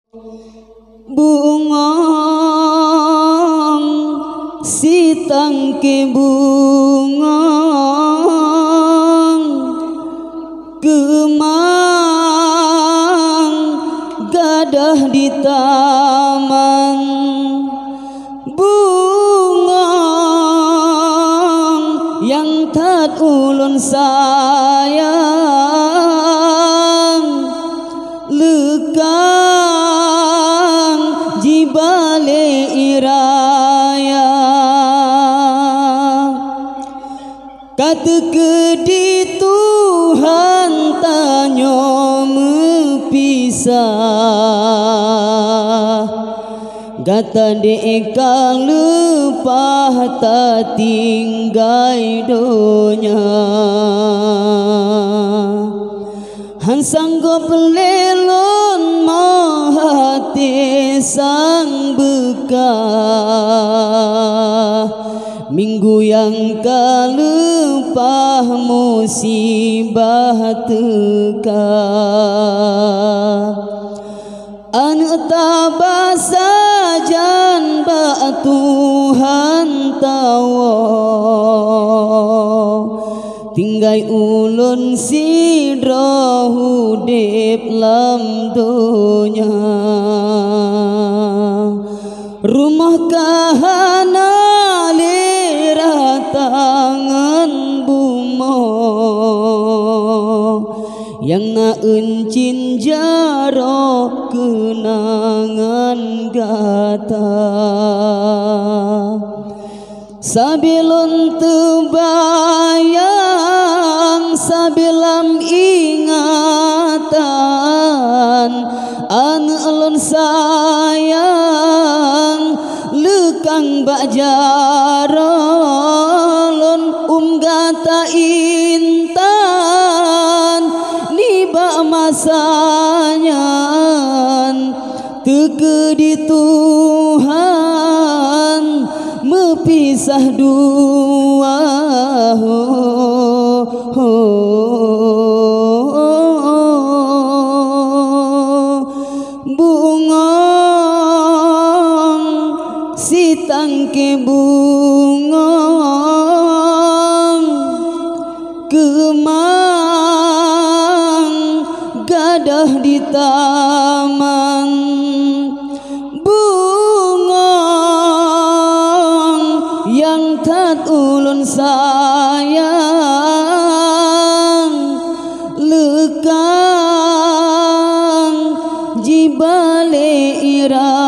Bungong si tangke bungong kemang gadah di taman bungong yang tat ulun sayang lekang jibale iraya kata kedi Tuhan tanyo mepisah gata deka lepah ta tinggai donya han sanggup lelon mahati sang bekah minggu yang kalepah musibah teka anu tabasa jan ba Tuhan tawa tinggai ulun sidro hudip lam dunya rumah kahana lira tangan bumo yang na encin jaro kenangan gata sabilun tebayang sabilam ingatan an alun sayang lekang bak jarolun gata intan niba masanya teke di Tuhan mepisah dua bungong si tangke bungong kemang gadah di taman bungong yang tat ulun sayang lekang jibale ira